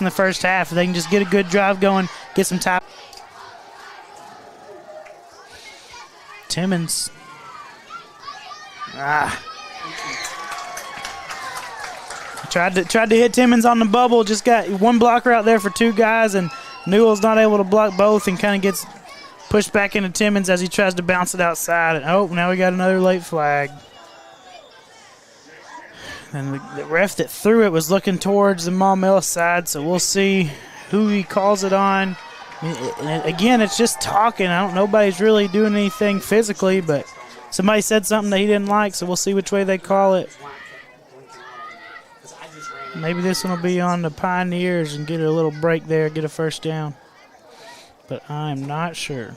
in the first half. If they can just get a good drive going, get some time. Timmons. Tried to hit Timmons on the bubble. Just got one blocker out there for two guys, and Newell's not able to block both and kind of gets pushed back into Timmons as he tries to bounce it outside. And, oh, now we got another late flag. And the ref that threw it was looking towards the Maumelle side, so we'll see who he calls it on. Again, it's just talking. Nobody's really doing anything physically, but somebody said something that he didn't like, so we'll see which way they call it. Maybe this one will be on the Pioneers and get a little break there, get a first down. But I'm not sure.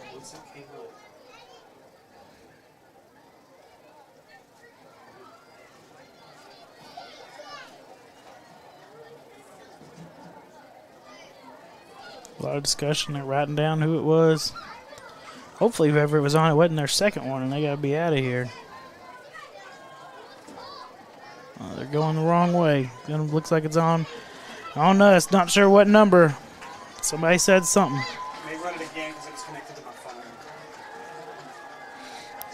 A lot of discussion. They're writing down who it was. Hopefully whoever it was on, it wasn't their second one, and they got to be out of here. They're going the wrong way. Looks like it's on us. Not sure what number. Somebody said something. May run it again because it was connected to my phone.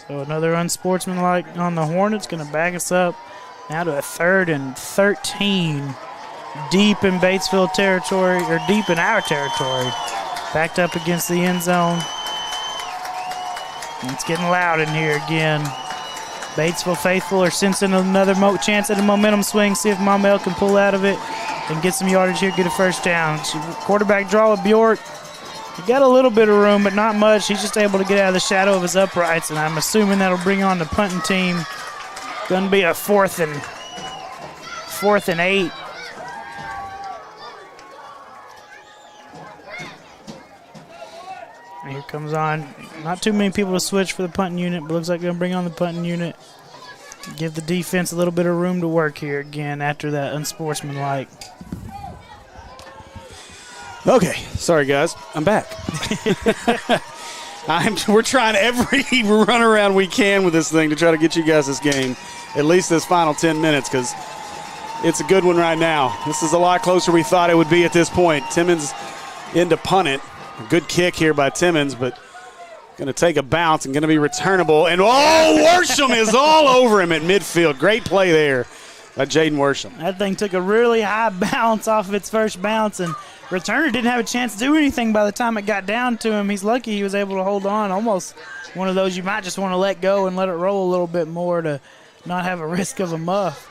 So another unsportsmanlike on the Hornets. Going to back us up now to a 3rd and 13. Deep in Batesville territory, or deep in our territory. Backed up against the end zone. And it's getting loud in here again. Batesville faithful are sensing another chance at a momentum swing. See if Maumelle can pull out of it and get some yardage here, get a first down. Quarterback draw with Bjork. He got a little bit of room, but not much. He's just able to get out of the shadow of his uprights, and I'm assuming that'll bring on the punting team. Going to be a 4th and 8. And here comes on. Not too many people to switch for the punting unit, but looks like they're going to bring on the punting unit. Give the defense a little bit of room to work here again after that unsportsmanlike. Okay, sorry guys, I'm back. We're trying every runaround we can with this thing to try to get you guys this game, at least this final 10 minutes, because it's a good one right now. This is a lot closer we thought it would be at this point. Timmons in to punt it. A good kick here by Timmons, but going to take a bounce and going to be returnable. And, Worsham is all over him at midfield. Great play there by Jaden Worsham. That thing took a really high bounce off of its first bounce, and returner didn't have a chance to do anything by the time it got down to him. He's lucky he was able to hold on. Almost one of those you might just want to let go and let it roll a little bit more to not have a risk of a muff.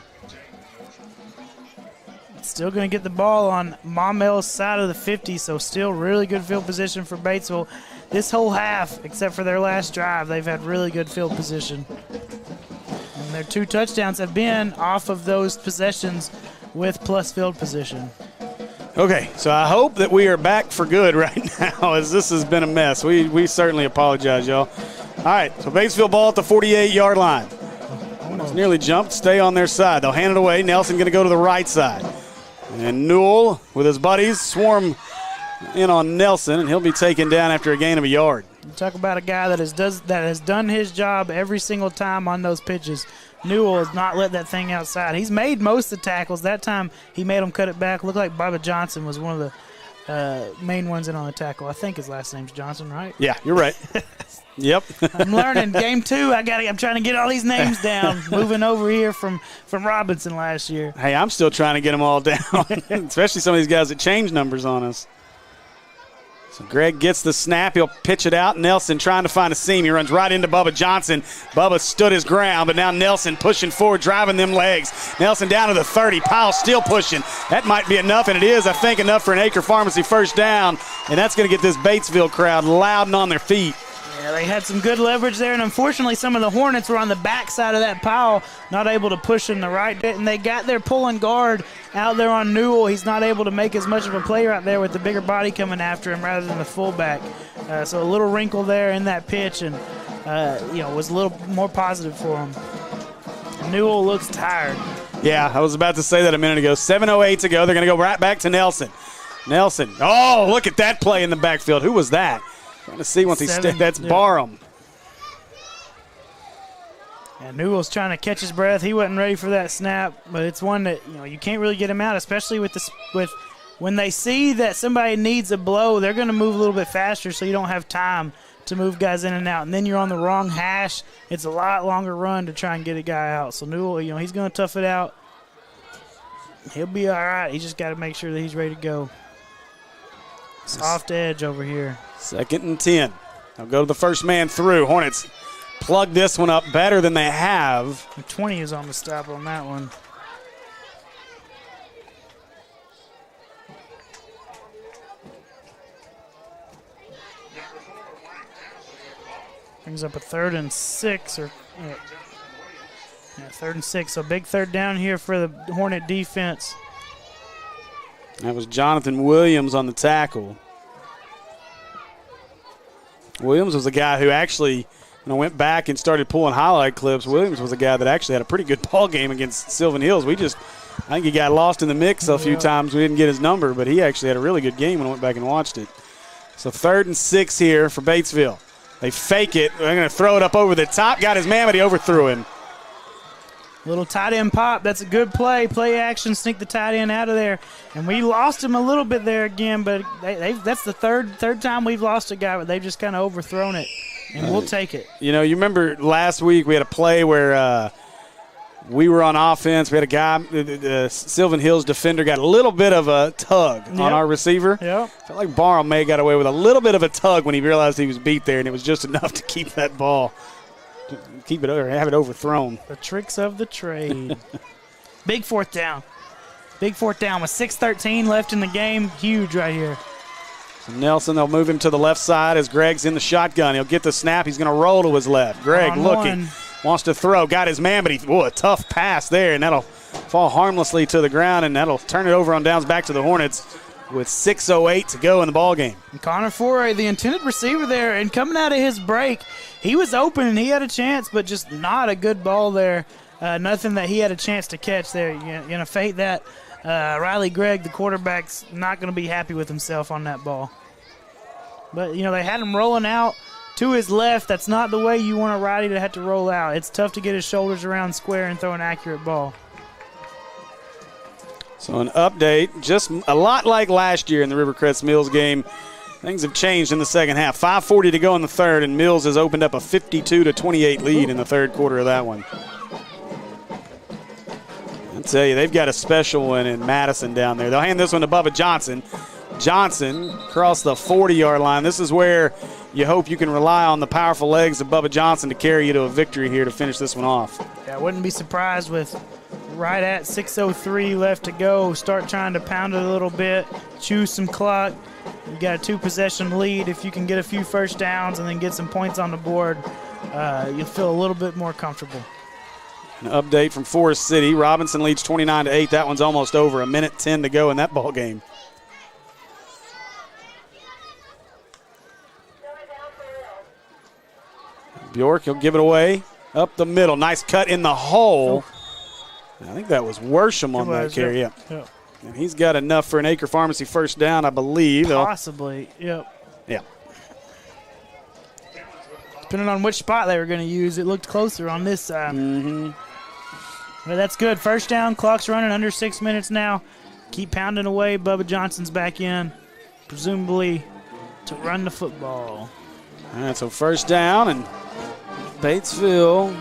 Still going to get the ball on Maumelle's side of the 50, so still really good field position for Batesville. This whole half, except for their last drive, they've had really good field position. And their 2 touchdowns have been off of those possessions with plus field position. Okay, so I hope that we are back for good right now, as this has been a mess. We certainly apologize, y'all. All right, so Batesville ball at the 48-yard line. Almost nearly jumped, stay on their side. They'll hand it away. Nelson going to go to the right side. And Newell with his buddies swarm in on Nelson, and he'll be taken down after a gain of a yard. You talk about a guy that has done his job every single time on those pitches. Newell has not let that thing outside. He's made most of the tackles. That time he made him cut it back. Looked like Bubba Johnson was one of the main ones in on the tackle. I think his last name's Johnson, right? Yeah, you're right. Yep. I'm learning. Game 2, I'm trying to get all these names down. Moving over here from Robinson last year. Hey, I'm still trying to get them all down, especially some of these guys that change numbers on us. So Greg gets the snap. He'll pitch it out. Nelson trying to find a seam. He runs right into Bubba Johnson. Bubba stood his ground, but now Nelson pushing forward, driving them legs. Nelson down to the 30. Powell still pushing. That might be enough, and it is, I think, enough for an Acre Pharmacy first down, and that's going to get this Batesville crowd loud and on their feet. Yeah, they had some good leverage there, and unfortunately some of the Hornets were on the backside of that pile, not able to push in the right bit, and they got their pulling guard out there on Newell. He's not able to make as much of a play out there with the bigger body coming after him rather than the fullback. So a little wrinkle there in that pitch, and was a little more positive for him. Newell looks tired. Yeah, I was about to say that a minute ago. 7:08 to go. They're going to go right back to Nelson. Nelson. Oh, look at that play in the backfield. Who was that? Trying to see once that's Barham. And Newell's trying to catch his breath. He wasn't ready for that snap, but it's one that you can't really get him out, especially with when they see that somebody needs a blow, they're going to move a little bit faster so you don't have time to move guys in and out. And then you're on the wrong hash. It's a lot longer run to try and get a guy out. So Newell, he's going to tough it out. He'll be all right. He just got to make sure that he's ready to go. Soft edge over here. 2nd and 10. They'll go to the first man through. Hornets plug this one up better than they have. 20 is on the stop on that one. Brings up a 3rd and 6. 3rd and 6. So big 3rd down here for the Hornet defense. That was Jonathan Williams on the tackle. Williams was a guy who actually went back and started pulling highlight clips. Williams was a guy that actually had a pretty good ball game against Sylvan Hills. I think he got lost in the mix a few times. We didn't get his number, but he actually had a really good game when I went back and watched it. So 3rd and 6 here for Batesville. They fake it. They're going to throw it up over the top. Got his man, but he overthrew him. Little tight end pop. That's a good play. Play action. Sneak the tight end out of there. And we lost him a little bit there again, but that's the third time we've lost a guy, but they've just kind of overthrown it. And we'll take it. You remember last week we had a play where we were on offense. We had a guy, the Sylvan Hills defender, got a little bit of a tug on our receiver. Yep. Felt like Barham may got away with a little bit of a tug when he realized he was beat there, and it was just enough to keep that ball, have it overthrown. The tricks of the trade. Big 4th down. Big 4th down with 6:13 left in the game. Huge right here. So Nelson, they'll move him to the left side as Greg's in the shotgun. He'll get the snap. He's going to roll to his left. Greg looking. Wants to throw. Got his man, but a tough pass there, and that'll fall harmlessly to the ground, and that'll turn it over on downs back to the Hornets with 6:08 to go in the ball game. And Connor Foray, the intended receiver there, and coming out of his break, he was open and he had a chance, but just not a good ball there. Nothing that he had a chance to catch there. You're going to fade that. Riley Gregg, the quarterback's not going to be happy with himself on that ball. But, they had him rolling out to his left. That's not the way you want a righty to have to roll out. It's tough to get his shoulders around square and throw an accurate ball. So an update, just a lot like last year in the Rivercrest Mills game. Things have changed in the second half. 5:40 to go in the third, and Mills has opened up a 52-28 lead in the third quarter of that one. I'll tell you, they've got a special one in Madison down there. They'll hand this one to Bubba Johnson. Johnson across the 40-yard line. This is where you hope you can rely on the powerful legs of Bubba Johnson to carry you to a victory here to finish this one off. Yeah, I wouldn't be surprised with right at 6:03 left to go. Start trying to pound it a little bit, choose some clock. You got a 2-possession lead. If you can get a few first downs and then get some points on the board, you'll feel a little bit more comfortable. An update from Forest City. Robinson leads 29-8. That one's almost over. 1:10 to go in that ball game. Bjork, he'll give it away up the middle. Nice cut in the hole. I think that was Worsham on that carry. Yeah. And he's got enough for an Acre Pharmacy first down, I believe. Possibly, yep. Yeah. Depending on which spot they were going to use, it looked closer on this side. But that's good. First down, clock's running under 6 minutes now. Keep pounding away. Bubba Johnson's back in, presumably to run the football. All right, so first down, and Batesville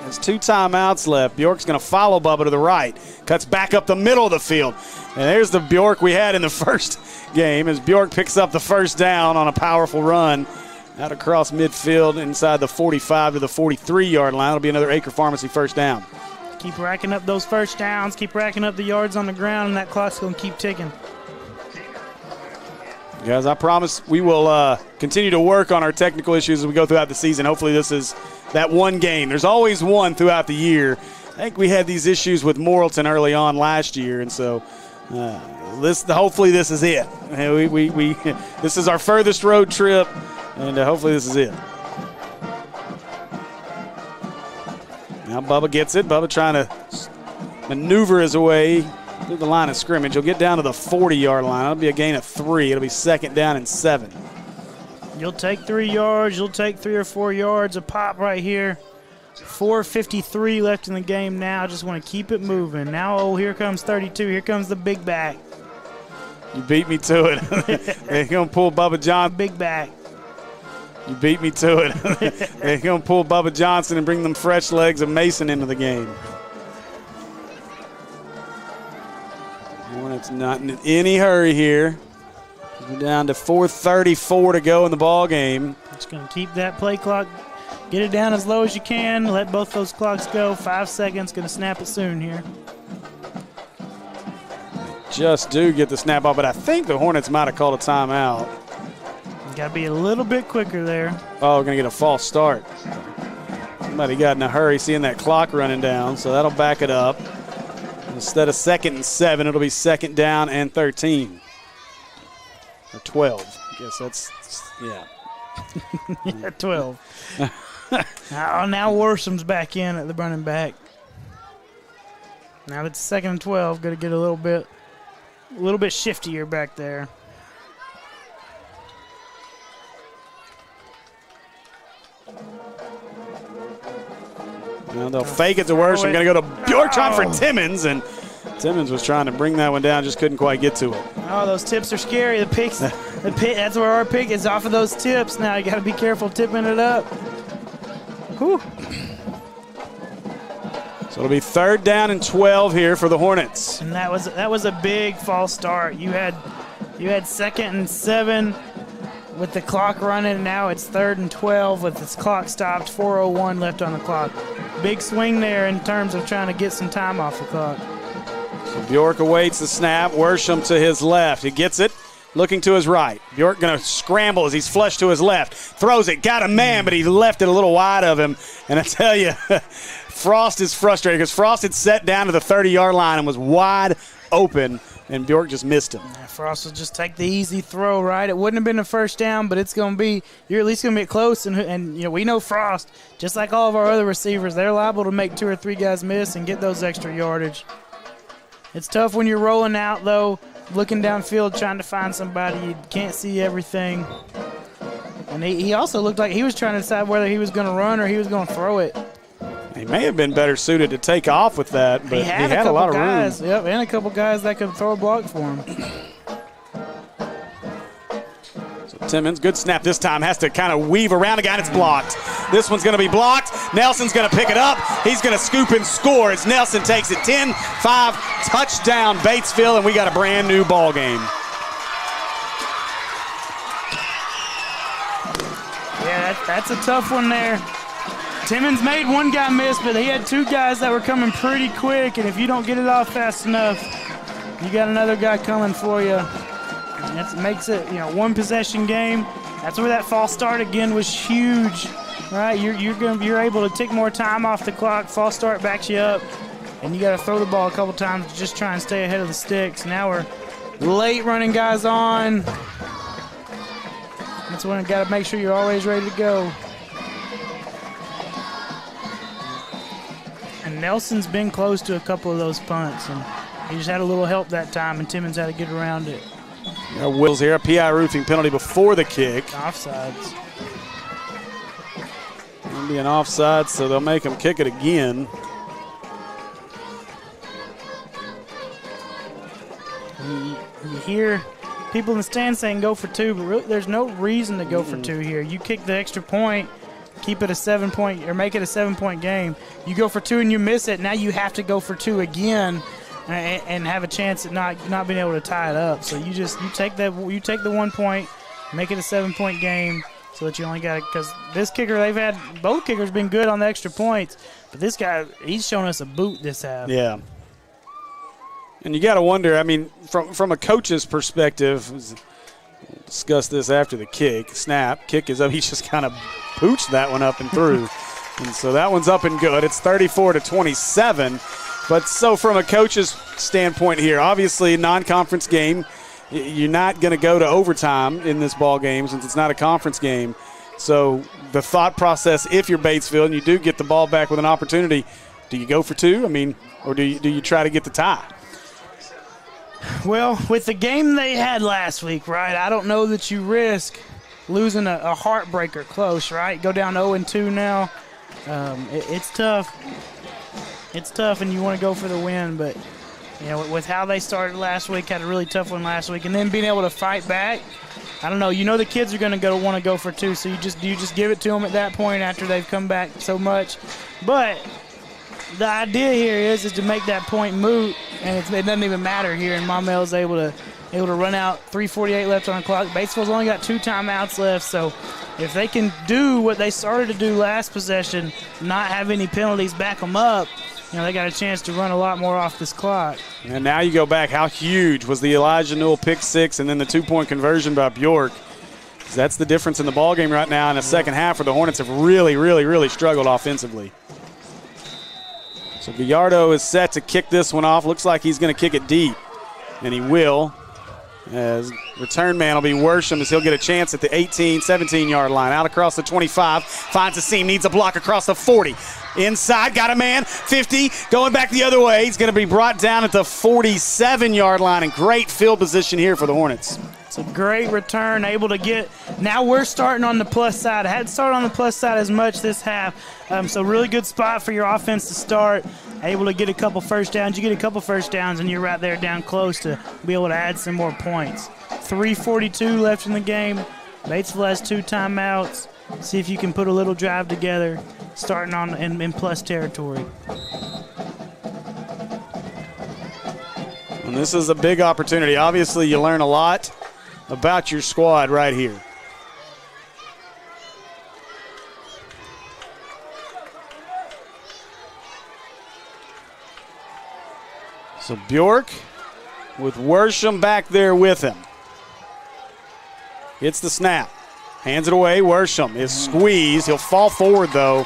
has 2 timeouts left. Bjork's going to follow Bubba to the right. Cuts back up the middle of the field. And there's the Bjork we had in the first game as Bjork picks up the first down on a powerful run out across midfield inside the 45 to the 43-yard line. It'll be another Acre Pharmacy first down. Keep racking up those first downs. Keep racking up the yards on the ground, and that clock's going to keep ticking. Guys, I promise we will continue to work on our technical issues as we go throughout the season. Hopefully this is that one game. There's always one throughout the year. I think we had these issues with Morrilton early on last year, and so hopefully this is it. This is our furthest road trip, and hopefully this is it. Now Bubba gets it. Bubba trying to maneuver his way through the line of scrimmage. He'll get down to the 40-yard line. It'll be a gain of 3. It'll be second down and 7. You'll take 3 yards. You'll take 3 or 4 yards a pop right here. 4:53 left in the game now. Just want to keep it moving. Now, here comes 32. Here comes the big back. You beat me to it. They're going to pull Bubba Johnson. Big back. You beat me to it. They're going to pull Bubba Johnson and bring them fresh legs of Mason into the game. Hornets not in any hurry here. We're down to 4:34 to go in the ball game. Just going to keep that play clock. Get it down as low as you can. Let both those clocks go. 5 seconds. Going to snap it soon here. Just do get the snap off, but I think the Hornets might have called a timeout. Got to be a little bit quicker there. Oh, we're going to get a false start. Somebody got in a hurry seeing that clock running down, so that'll back it up. Instead of 2nd and 7, it'll be 2nd down and 13. Or 12. I guess that's, yeah. Yeah, 12. Now Worsham's back in at the running back. Now it's 2nd and 12. Got to get a little bit shiftier back there. Well, they'll fake it to Worsham. Going to go to Bjork trying for Timmons, and Timmons was trying to bring that one down, just couldn't quite get to it. Oh, those tips are scary. The picks, that's where our pick is, off of those tips. Now you got to be careful tipping it up. Whew. So it'll be 3rd down and 12 here for the Hornets. And that was a big false start. You had 2nd and 7 with the clock running, and now it's 3rd and 12 with this clock stopped. 4:01 left on the clock. Big swing there in terms of trying to get some time off the clock. So Bjork awaits the snap. Worsham to his left. He gets it, looking to his right. Bjork going to scramble as he's flushed to his left. Throws it, got a man, but he left it a little wide of him. And I tell you, Frost is frustrated because Frost had set down to the 30-yard line and was wide open, and Bjork just missed him. Frost will just take the easy throw, right? It wouldn't have been a first down, but it's going to be, you're at least going to be close. And you know, we know Frost, just like all of our other receivers, they're liable to make 2 or 3 guys miss and get those extra yardage. It's tough when you're rolling out, though, looking downfield, trying to find somebody. You can't see everything. And he also looked like he was trying to decide whether he was going to run or he was going to throw it. He may have been better suited to take off with that, but he had a lot of guys, room. Yep, and a couple guys that could throw a block for him. So Timmons, good snap this time, has to kind of weave around a guy, and it's blocked. This one's going to be blocked. Nelson's going to pick it up. He's going to scoop and score as Nelson takes it 10-5, touchdown Batesville, and we got a brand new ball game. Yeah, that's a tough one there. Timmons made 1 guy miss, but he had 2 guys that were coming pretty quick, and if you don't get it off fast enough, you got another guy coming for you. And that makes it, 1 possession game. That's where that false start again was huge, right? You're able to take more time off the clock. False start backs you up, and you got to throw the ball a couple times to just try and stay ahead of the sticks. Now we're late running guys on. That's when you got to make sure you're always ready to go. And Nelson's been close to a couple of those punts, and he just had a little help that time, and Timmons had to get around it. Wills here, a PI roofing penalty before the kick. Offsides. It'll be an offside, so they'll make him kick it again. You hear people in the stands saying go for 2, but really there's no reason to go for 2 here. You kick the extra point, keep it a 7-point, or make it a 7-point game. You go for 2 and you miss it. Now you have to go for 2 again and have a chance at not being able to tie it up. So you take the 1 point, make it a 7-point game, so that you only got it. Because this kicker, both kickers been good on the extra points, but this guy, he's shown us a boot this half. Yeah. And you got to wonder, I mean, from a coach's perspective, we'll discuss this after the kick. Snap, kick is up. He just kind of pooched that one up and through. And so that one's up and good. It's 34-27. But so from a coach's standpoint here, obviously non-conference game, you're not going to go to overtime in this ball game since it's not a conference game. So the thought process, if you're Batesville and you do get the ball back with an opportunity, do you go for 2? I mean, or do you try to get the tie? Well, with the game they had last week, right, I don't know that you risk losing a heartbreaker close, right? Go down 0-2 now. It's tough. It's tough, and you want to go for the win, but You know, with how they started last week, had a really tough one last week, and then being able to fight back. I don't know. You know the kids are going to want to go for two, so you just give it to them at that point after they've come back so much. But the idea here is to make that point moot, and it doesn't even matter here. And Maumelle's able to run out. 3:48 left on the clock. Batesville's only got 2 timeouts left, so if they can do what they started to do last possession, not have any penalties, back them up, you know, they got a chance to run a lot more off this clock. And now you go back, how huge was the Elijah Newell pick 6 and then the 2-point conversion by Bjork? That's the difference in the ballgame right now in the second half, where the Hornets have really, really, really struggled offensively. So Gallardo is set to kick this one off. Looks like he's going to kick it deep, and he will. As return man will be Worsham, as he'll get a chance at the 18, 17-yard line. Out across the 25, finds a seam, needs a block across the 40. Inside, got a man, 50, going back the other way. He's going to be brought down at the 47-yard line, and great field position here for the Hornets. It's a great return, able to get. Now we're starting on the plus side. I hadn't started on the plus side as much this half, so really good spot for your offense to start. Able to get a couple first downs. You get a couple first downs, and you're right there down close to be able to add some more points. 3:42 left in the game. Batesville has 2 timeouts. See if you can put a little drive together, starting on in plus territory. And this is a big opportunity. Obviously, you learn a lot about your squad right here. So Bjork with Worsham back there with him. Gets the snap. Hands it away. Worsham is squeezed. He'll fall forward, though.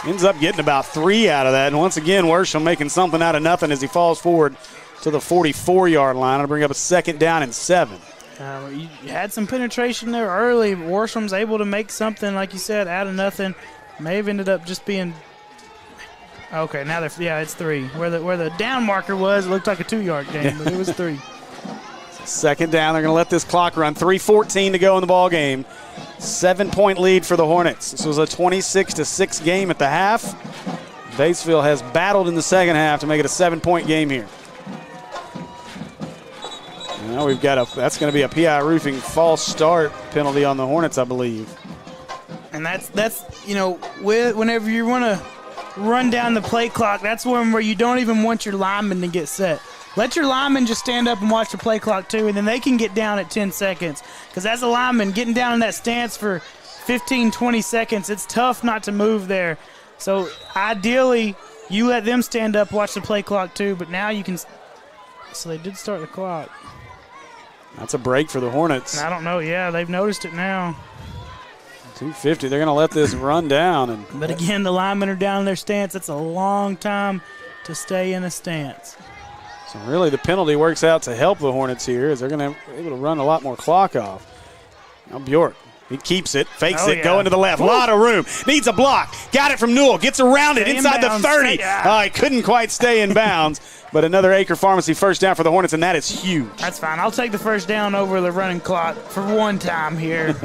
Ends up getting about 3 out of that. And once again, Worsham making something out of nothing as he falls forward to the 44-yard line. It'll bring up a 2nd down and 7. You had some penetration there early. Worsham's able to make something, like you said, out of nothing. May have ended up just being – okay, now it's 3. Where the down marker was, it looked like a 2-yard game, but it was 3. 2nd down. They're going to let this clock run. 3:14 to go in the ball game. 7-point lead for the Hornets. This was a 26-6 game at the half. Batesville has battled in the second half to make it a 7-point game here. Now we've got that's going to be a PI Roofing false start penalty on the Hornets, I believe. And that's whenever you want to run down the play clock, that's one where you don't even want your lineman to get set. Let your lineman just stand up and watch the play clock too, and then they can get down at 10 seconds. Because as a lineman, getting down in that stance for 15, 20 seconds, it's tough not to move there. So ideally, you let them stand up, watch the play clock too, but now you can. So they did start the clock. That's a break for the Hornets. I don't know. Yeah, they've noticed it now. 2:50. They're going to let this run down. But again, the linemen are down in their stance. It's a long time to stay in a stance. So really the penalty works out to help the Hornets here, as they're going to be able to run a lot more clock off. Now Bjork, he keeps it, fakes it, going to the left. A lot of room. Needs a block. Got it from Newell. Gets around it inside the 30. He couldn't quite stay in bounds. But another Acre Pharmacy first down for the Hornets, and that is huge. That's fine. I'll take the first down over the running clock for one time here.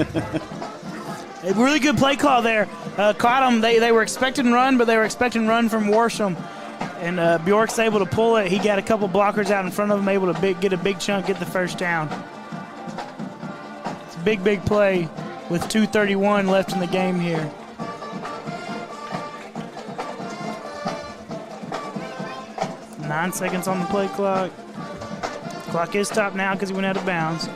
A really good play call there. Caught them. They were expecting run, but they were expecting run from Worsham. And Bjork's able to pull it. He got a couple blockers out in front of him, able to get a big chunk, get the first down. It's a big, big play with 2:31 left in the game here. Nine seconds on the play clock. The clock is stopped now because he went out of bounds.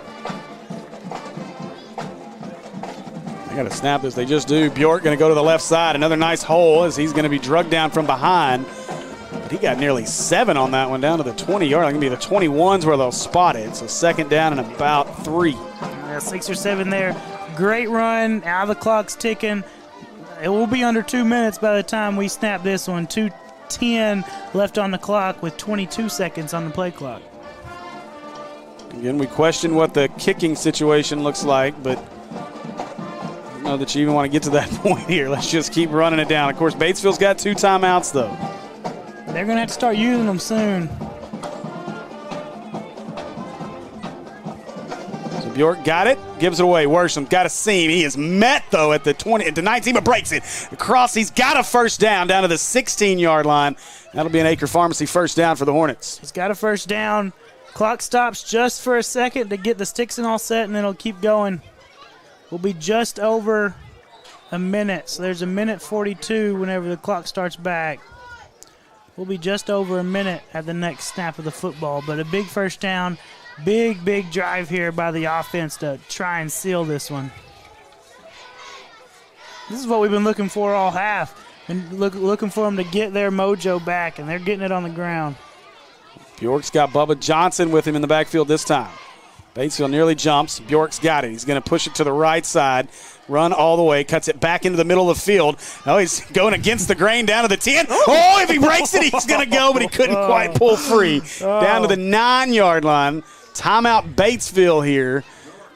They got to snap this. They just do. Bjork going to go to the left side. Another nice hole as he's going to be drugged down from behind. But he got nearly 7 on that one, down to the 20-yard. Going to be the 21s where they'll spot it. So 2nd down and about 3. Yeah, 6 or 7 there. Great run. Now the clock's ticking. It will be under 2 minutes by the time we snap this one. 2:10 left on the clock with 22 seconds on the play clock. Again, we question what the kicking situation looks like, but I don't know that you even want to get to that point here. Let's just keep running it down. Of course, Batesville's got 2 timeouts, though. They're going to have to start using them soon. So Bjork got it, gives it away. Worsham got a seam. He is met, though, at the 20, at the 19, but breaks it. Across, he's got a first down to the 16-yard line. That'll be an Acre Pharmacy first down for the Hornets. He's got a first down. Clock stops just for a second to get the sticks and all set, and then it'll keep going. We'll be just over a minute. So there's a minute 42 whenever the clock starts back. We'll be just over a minute at the next snap of the football, but a big first down. Big drive here by the offense to try and seal this one. This is what we've been looking for all half. And looking for them to get their mojo back, and they're getting it on the ground. Bjork's got Bubba Johnson with him in the backfield this time. Batesville nearly jumps. Bjork's got it. He's going to push it to the right side, run all the way, cuts it back into the middle of the field. Oh, he's going against the grain down to the 10. Oh, if he breaks it, he's going to go, but he couldn't quite pull free. Down to the 9-yard line. Timeout Batesville here,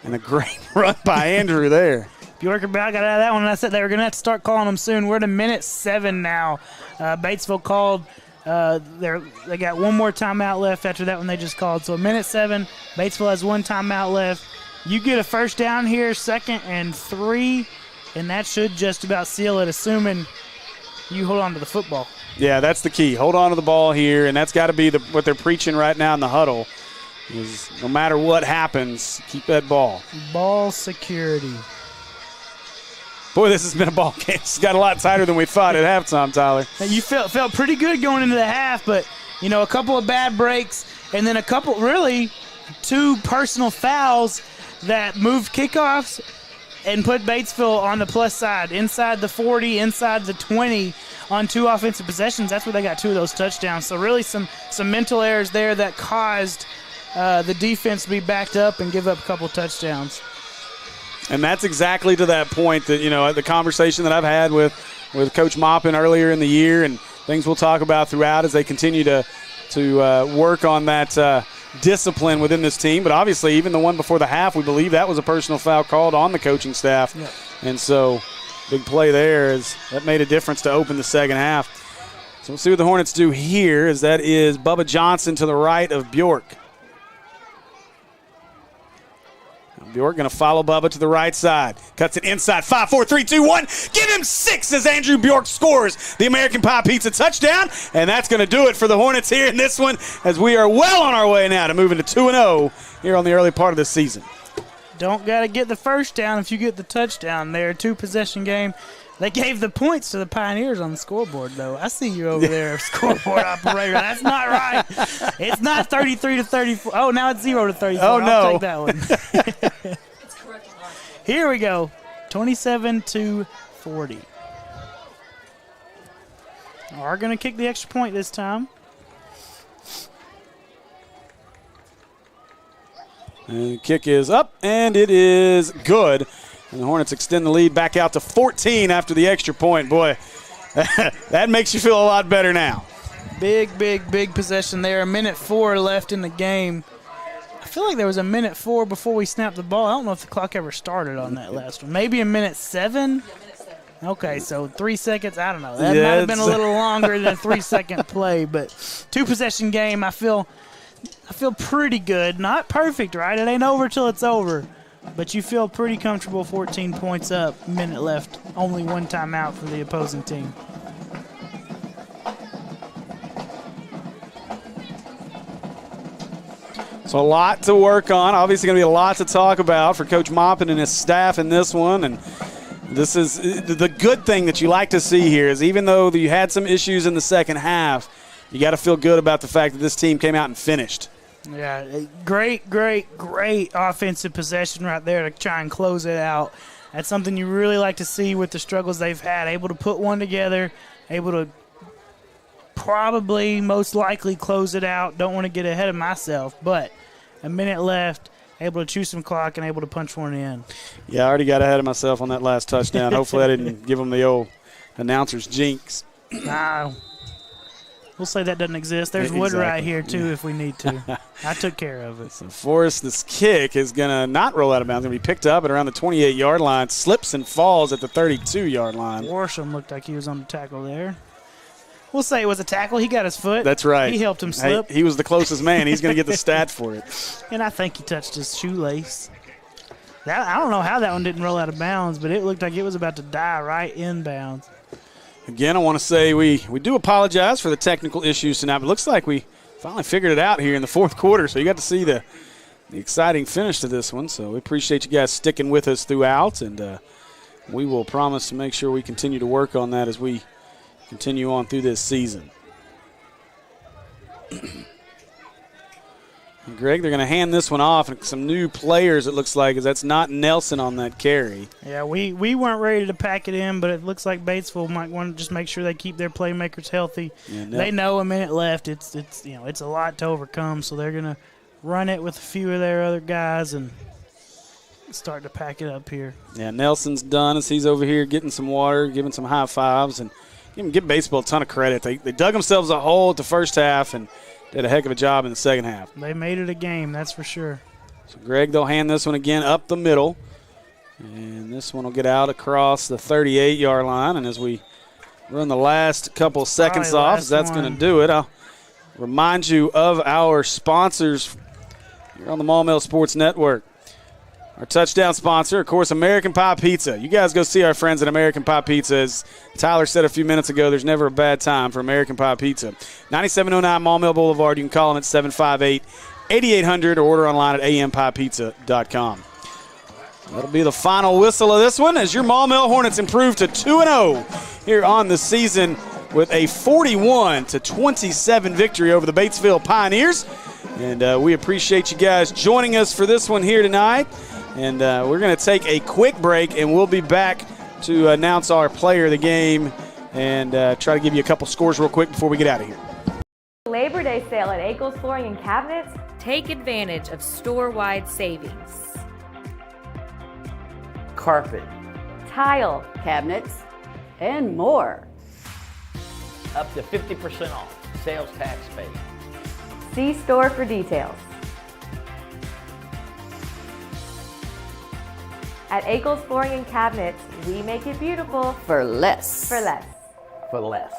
and a great run by Andrew there. Bjork about got out of that one, and I said they were going to have to start calling them soon. We're at a minute 7 now. Batesville called. They got one more timeout left after that one they just called. So a minute 7. Batesville has one timeout left. You get a first down here, 2nd and 3, and that should just about seal it, assuming you hold on to the football. Yeah, that's the key. Hold on to the ball here, and that's got to be what they're preaching right now in the huddle. Is no matter what happens, keep that ball. Ball security. Boy, this has been a ball game. It's got a lot tighter than we thought at halftime, Tyler. You felt pretty good going into the half, but, a couple of bad breaks and then really 2 personal fouls that moved kickoffs and put Batesville on the plus side, inside the 40, inside the 20 on 2 offensive possessions. That's where they got 2 of those touchdowns. So really some mental errors there that caused the defense to be backed up and give up a couple touchdowns. And that's exactly to that point that, the conversation that I've had with Coach Maupin earlier in the year and things we'll talk about throughout as they continue to work on that discipline within this team. But obviously, even the one before the half, we believe that was a personal foul called on the coaching staff. Yep. And so big play there is that made a difference to open the second half. So we'll see what the Hornets do here, as that is Bubba Johnson to the right of Bjork. Bjork going to follow Bubba to the right side. Cuts it inside. 5, 4, 3, 2, 1. Give him 6 as Andrew Bjork scores the American Pie Pizza touchdown. And that's going to do it for the Hornets here in this one, as we are well on our way now to moving to 2-0 here on the early part of this season. Don't got to get the first down if you get the touchdown there. 2-possession game. They gave the points to the Pioneers on the scoreboard, though. I see you over there, scoreboard operator. That's not right. It's not 33-34. Oh, now it's 0-34. Oh, no. I'll take that one. Here we go. 27-40. Are going to kick the extra point this time. And the kick is up, and it is good. And the Hornets extend the lead back out to 14 after the extra point. Boy, that makes you feel a lot better now. Big possession there. 1:04 left in the game. I feel like there was 1:04 before we snapped the ball. I don't know if the clock ever started on that last one. Maybe 1:07? Okay, so 3 seconds. I don't know. That might have been a little longer than a 3-second play, but 2-possession game. I feel pretty good. Not perfect, right? It ain't over till it's over. But you feel pretty comfortable, 14 points up, minute left, only 1 timeout for the opposing team. So a lot to work on. Obviously going to be a lot to talk about for Coach Maupin and his staff in this one. And this is the good thing that you like to see here is even though you had some issues in the second half, you got to feel good about the fact that this team came out and finished. Yeah, great offensive possession right there to try and close it out. That's something you really like to see with the struggles they've had. Able to put one together, able to probably most likely close it out. Don't want to get ahead of myself, but a minute left, able to chew some clock and able to punch one in. Yeah, I already got ahead of myself on that last touchdown. Hopefully I didn't give them the old announcer's jinx. We'll say that doesn't exist. There's wood right here, too, if we need to. I took care of it. So Forrest's kick is going to not roll out of bounds. It's going to be picked up at around the 28-yard line. Slips and falls at the 32-yard line. Worsham looked like he was on the tackle there. We'll say it was a tackle. He got his foot. That's right. He helped him slip. He was the closest man. He's going to get the stat for it. And I think he touched his shoelace. I don't know how that one didn't roll out of bounds, but it looked like it was about to die right in bounds. Again, I want to say we do apologize for the technical issues tonight, but it looks like we finally figured it out here in the fourth quarter, so you got to see the exciting finish to this one. So we appreciate you guys sticking with us throughout, and we will promise to make sure we continue to work on that as we continue on through this season. Greg, they're going to hand this one off, and some new players, it looks like, as that's not Nelson on that carry. Yeah, we weren't ready to pack it in, but it looks like Batesville might want to just make sure they keep their playmakers healthy. Yeah, they know a minute left. It's a lot to overcome, so they're going to run it with a few of their other guys and start to pack it up here. Yeah, Nelson's done as he's over here getting some water, giving some high fives, and give Batesville a ton of credit. They dug themselves a hole at the first half and did a heck of a job in the second half. They made it a game, that's for sure. So, Greg, they'll hand this one again up the middle. And this one will get out across the 38-yard line. And as we run the last couple seconds off, that's going to do it. I'll remind you of our sponsors here on the Maumelle Sports Network. Our touchdown sponsor, of course, American Pie Pizza. You guys go see our friends at American Pie Pizza. As Tyler said a few minutes ago, there's never a bad time for American Pie Pizza. 9709 Maumelle Boulevard. You can call them at 758-8800 or order online at ampiepizza.com. That'll be the final whistle of this one as your Maumelle Hornets improve to 2-0 here on the season with a 41-27 victory over the Batesville Pioneers. And we appreciate you guys joining us for this one here tonight. And we're going to take a quick break, and we'll be back to announce our player of the game and try to give you a couple scores real quick before we get out of here. Labor Day sale at Akel's Flooring and Cabinets. Take advantage of store-wide savings. Carpet, Tile, cabinets, and more. Up to 50% off. Sales tax paid. See store for details. At Akel's Flooring and Cabinets, we make it beautiful For less. for less. For less.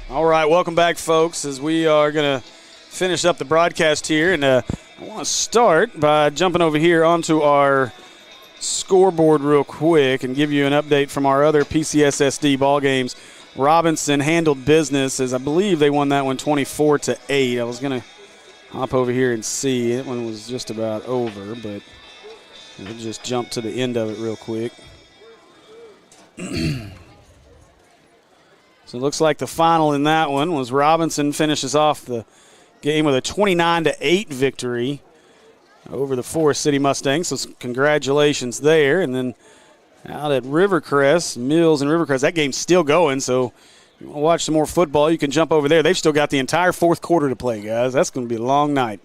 All right, welcome back, folks, as we are going to finish up the broadcast here. And I want to start by jumping over here onto our scoreboard real quick and give you an update from our other PCSSD ball games. Robinson handled business, as I believe they won that one 24-8. I was going to hop over here and see. That one was just about over, but we'll just jump to the end of it real quick. So it looks like the final in that one was Robinson finishes off the game with a 29-8 victory over the Forest City Mustangs. So congratulations there. And then out at Rivercrest, Mills and Rivercrest, that game's still going. So if you want to watch some more football, you can jump over there. They've still got the entire fourth quarter to play, guys. That's going to be a long night.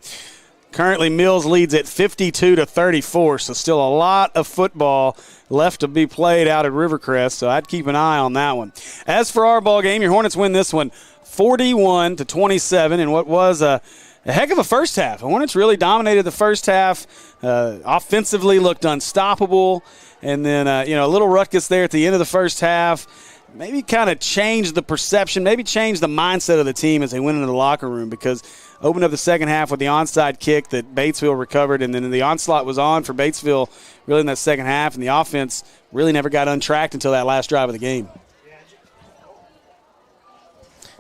Currently, Mills leads at 52-34, so still a lot of football left to be played out at Rivercrest, so I'd keep an eye on that one. As for our ball game, your Hornets win this one 41-27 in what was a heck of a first half. The Hornets really dominated the first half, offensively looked unstoppable, and then a little ruckus there at the end of the first half. Maybe kind of changed the perception, maybe changed the mindset of the team as they went into the locker room, because opened up the second half with the onside kick that Batesville recovered, and then the onslaught was on for Batesville really in that second half, and the offense really never got untracked until that last drive of the game.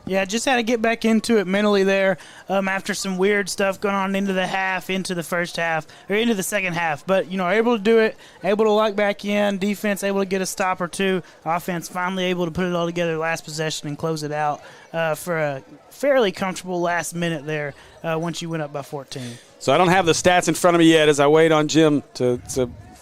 Yeah, just had to get back into it mentally there after some weird stuff going on into the first half, or into the second half. But, able to do it, able to lock back in, defense able to get a stop or two, offense finally able to put it all together last possession and close it out for a fairly comfortable last minute there once you went up by 14. So I don't have the stats in front of me yet as I wait on Jim to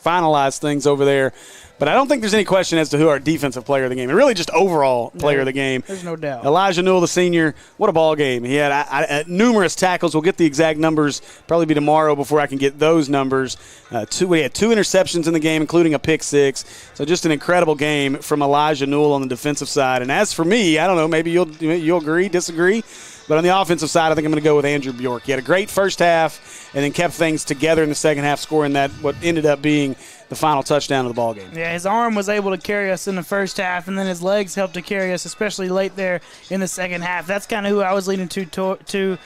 finalize things over there. But I don't think there's any question as to who our defensive player of the game, and really just overall player of the game. There's no doubt. Elijah Newell, the senior, what a ball game. He had numerous tackles. We'll get the exact numbers probably be tomorrow before I can get those numbers. We had 2 interceptions in the game, including a pick 6. So just an incredible game from Elijah Newell on the defensive side. And as for me, I don't know, maybe you'll agree, disagree. But on the offensive side, I think I'm going to go with Andrew Bjork. He had a great first half and then kept things together in the second half, scoring that what ended up being the final touchdown of the ball game. Yeah, his arm was able to carry us in the first half, and then his legs helped to carry us, especially late there in the second half. That's kind of who I was leaning to.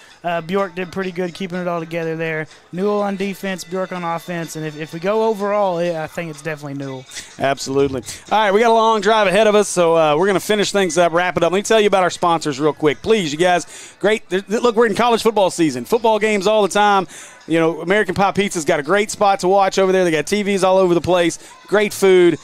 Bjork did pretty good keeping it all together there. Newell on defense, Bjork on offense, and if we go overall, I think it's definitely Newell. Absolutely. All right, we got a long drive ahead of us, so we're going to finish things up, wrap it up. Let me tell you about our sponsors real quick. Please, you guys, great. Look, we're in college football season. Football games all the time. You know, American Pie Pizza's got a great spot to watch over there. They got TVs all over the place. Great food,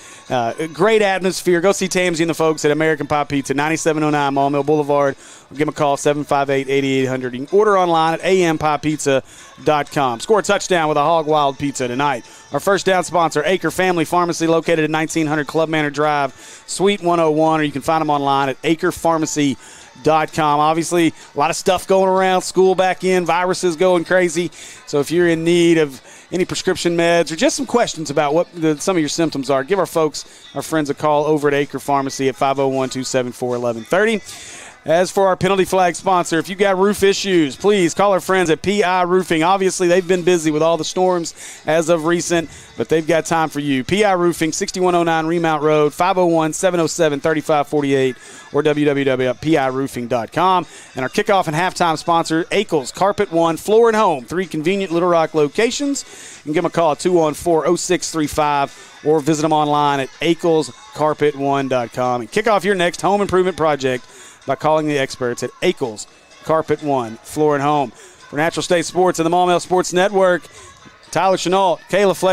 great atmosphere. Go see Tamsy and the folks at American Pie Pizza, 9709 Maumelle Boulevard. Or give them a call, 758-8800. You can order online at ampipizza.com. Score a touchdown with a Hog Wild Pizza tonight. Our first down sponsor, Acre Family Pharmacy, located at 1900 Club Manor Drive, Suite 101, or you can find them online at acrepharmacy.com. Obviously, a lot of stuff going around, school back in, viruses going crazy. So if you're in need of any prescription meds or just some questions about what some of your symptoms are, give our friends a call over at Acre Pharmacy at 501-274-1130. As for our penalty flag sponsor, if you got roof issues, please call our friends at PI Roofing. Obviously, they've been busy with all the storms as of recent, but they've got time for you. PI Roofing, 6109 Remount Road, 501-707-3548, or www.piroofing.com. And our kickoff and halftime sponsor, Akel's Carpet One Floor and Home, 3 convenient Little Rock locations. You can give them a call at 214-0635 or visit them online at akelscarpet1.com. And kick off your next home improvement project by calling the experts at Akel's Carpet One Floor and Home. For Natural State Sports and the Maumelle Sports Network, Tyler Chenault, Kayla Fleck.